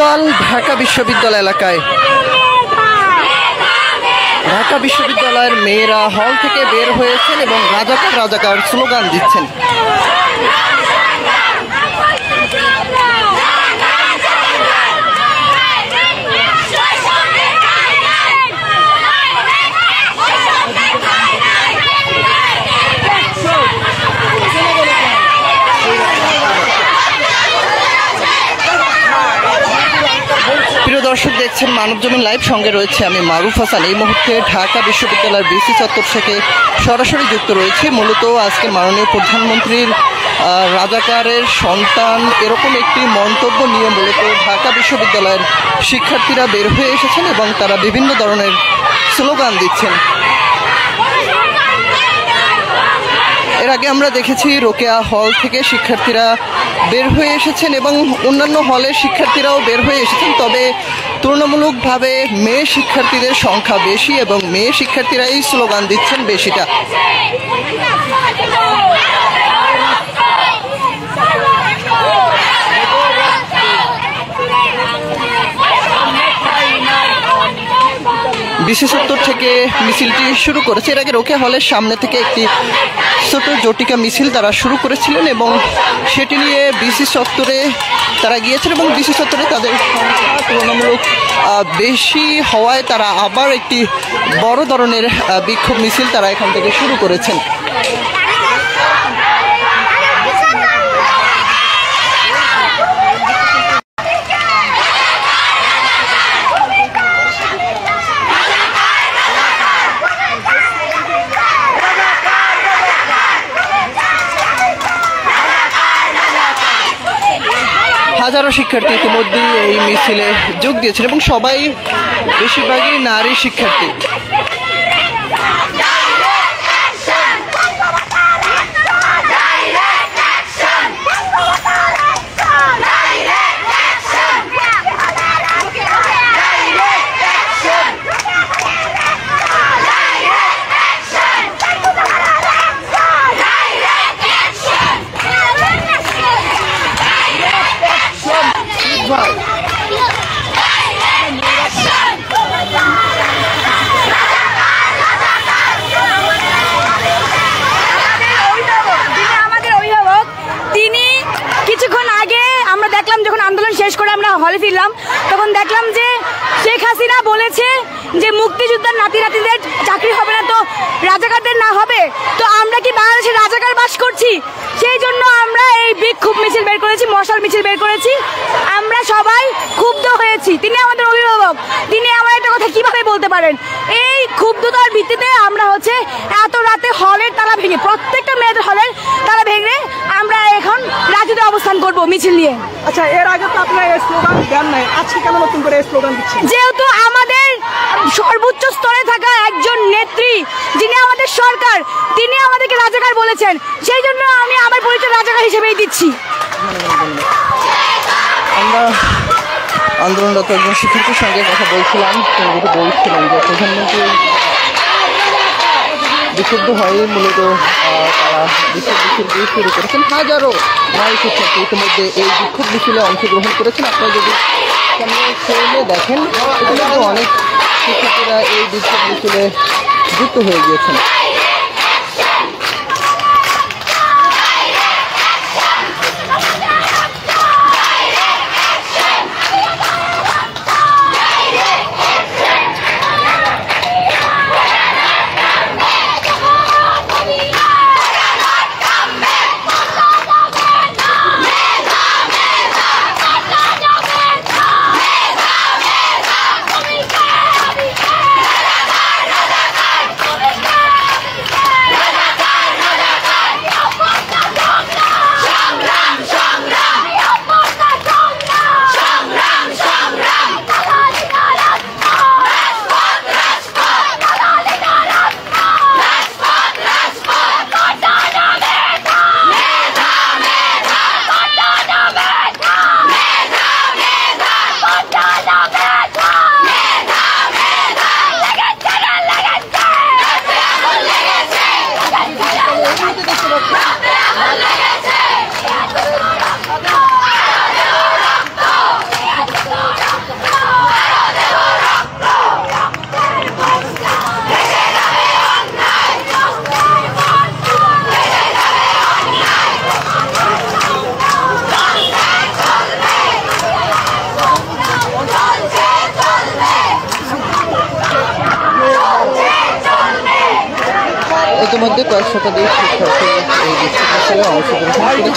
উত্তাল ঢাকা বিশ্ববিদ্যালয় এলাকায়। ঢাকা বিশ্ববিদ্যালয়ের মেয়েরা হল থেকে বের হয়েছেন এবং রাজাকার রাজাকার স্লোগান দিচ্ছেন। প্রিয় দর্শক, দেখছেন মানবজমিন লাইভ, সঙ্গে রয়েছে আমি মারুফ হাসান। এই মুহূর্তে ঢাকা বিশ্ববিদ্যালয়ের বিসি চত্বর থেকে সরাসরি যুক্ত রয়েছে। মূলত আজকে মাননীয় প্রধানমন্ত্রীর রাজাকারের সন্তান এরকম একটি মন্তব্য নিয়ে মূলত ঢাকা বিশ্ববিদ্যালয়ের শিক্ষার্থীরা বের হয়ে এসেছেন এবং তারা বিভিন্ন ধরনের স্লোগান দিচ্ছেন। এর আগে আমরা দেখেছি রোকেয়া হল থেকে শিক্ষার্থীরা বের হয়ে এসেছেন এবং অন্যান্য হলের শিক্ষার্থীরাও বের হয়ে এসেছেন। তবে তুলনামূলকভাবে মেয়ে শিক্ষার্থীদের সংখ্যা বেশি এবং মেয়ে শিক্ষার্থীরাই স্লোগান দিচ্ছেন বেশিটা। বিসি চত্বর থেকে মিছিলটি শুরু করেছে। এর আগে রোকেয়া হলের সামনে থেকে একটি ছোট জটিকা মিছিল তারা শুরু করেছিলেন এবং সেটি নিয়ে বিসি চত্বরে তারা গিয়েছেন এবং বিসি চত্বরে তাদের সংখ্যা তুলনামূলক বেশি হওয়ায় তারা আবার একটি বড় ধরনের বিক্ষোভ মিছিল তারা এখান থেকে শুরু করেছেন। হাজারো শিক্ষার্থী ইতিমধ্যেই এই মিছিলে যোগ দিয়েছেন এবং সবাই বেশিরভাগই নারী শিক্ষার্থী। শেষ করে আমরা হলে ফিরলাম, তখন দেখলাম যে শেখ হাসিনা বলেছে যে মুক্তিযোদ্ধার নাতি নাতিদের চাকরি হবে না, তো রাজাকারদের না হবে। তো আমরা কি বাংলাদেশে রাজাকার বাস করছি? সেই জন্য আমরা এই বিক্ষোভ মিছিল বের করেছি, মশাল মিছিল বের করেছি। আমরা সবাই ক্ষুব্ধ হয়েছি। তিনি আমাদের অভিভাবক, তিনি আমার একটা কথা কিভাবে বলতে পারেন? এই ক্ষুব্ধতার ভিত্তিতে আমরা এত রাতে হলের তালা ভেঙে, প্রত্যেকটা মেয়েদের হলের তালা ভেঙে আমরা এখন রাজুতে অবস্থান করব মিছিল নিয়ে। আচ্ছা, এর আগে তো আপনারা এই স্লোগান দেন নাই, আজকে কেন নতুন করে এই স্লোগান দিচ্ছেন? যেহেতু আমাদের সর্বোচ্চ স্তরে থাকা একজন নেত্রী, যিনি আমাদের সরকার, তিনি আমাদেরকে রাজাকার বলেছেন, সেই জন্য আমি আমার পরিচয় রাজাকার হিসেবেই দিচ্ছি। আমরা আন্দোলনরত একজন শিক্ষার্থীর সঙ্গে কথা বলছিলাম, তিনি বলছিলেন যে প্রধানমন্ত্রী বিশুদ্ধ হয়ে মূলত তারা বিক্ষোভ মিছিলটি শুরু করেছেন। হাজারো নারী শিক্ষার্থী ইতিমধ্যে এই বিক্ষোভ মিছিলে অংশগ্রহণ করেছেন। আপনারা যদি সামনে দেখেন, ইতিমধ্যে অনেক শিক্ষার্থীরা এই বিক্ষোভ মিছিলে যুক্ত হয়ে গিয়েছেন। ইতিমধ্যে কয়েক শতাধিক শিক্ষার্থী এই বিক্ষোভ মিছিলে অংশগ্রহণ করেছে।